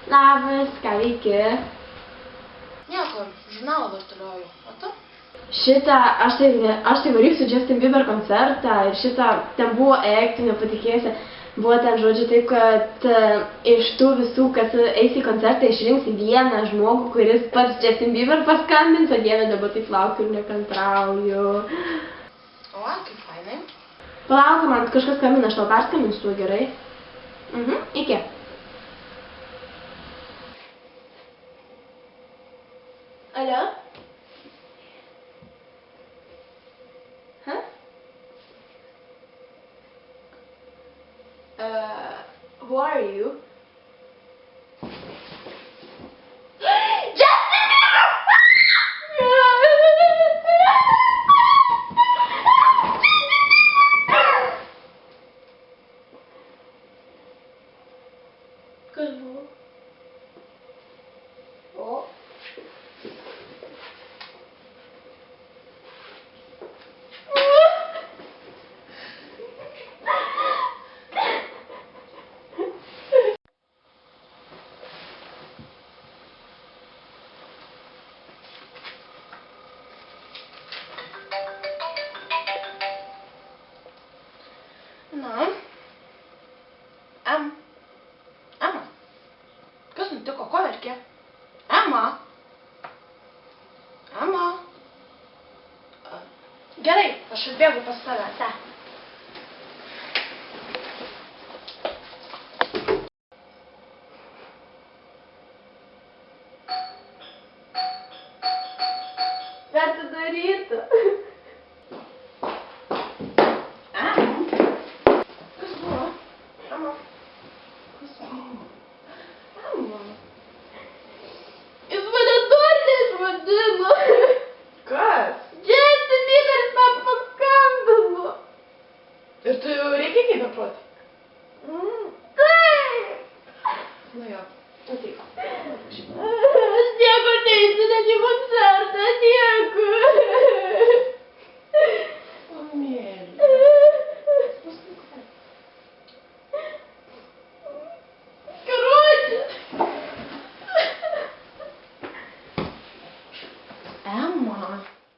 Labas, ką veiki? Nieko, žurnalą vartalioju. O tu? Šitą, aš tai varysiu Justin Bieber koncertą ir šitą, ten buvo ektų, nepatikėsi. Buvo ten, žodžiu, taip, kad iš tų visų, kas eis į koncertą, išrinks vieną žmogų, kuris pats Justin Bieber paskambins, o Dieve, dabar taip laukiu ir nekantrauju. O, kaip fainai. Palauk, man kažkas skambina, aš tau perskambinsiu, gerai? Iki. Alio? Huh? Who are you? Justin Bieber! Kas buvo? O? Na. Ema. Kas nutiko, ko verkė? Ema. Ema. Gerai, aš atbėgu pas tave, te. Ką tu darytų? Kas buvo? Ema. Kas buvo? Ema. Jis mane durniais vadino. Kas? Justin Bieberis man paskambino. Ir tu jau reikia kaip beproti? Taip. Nu jo. Ateik. Aš nieko neįsinešiu, man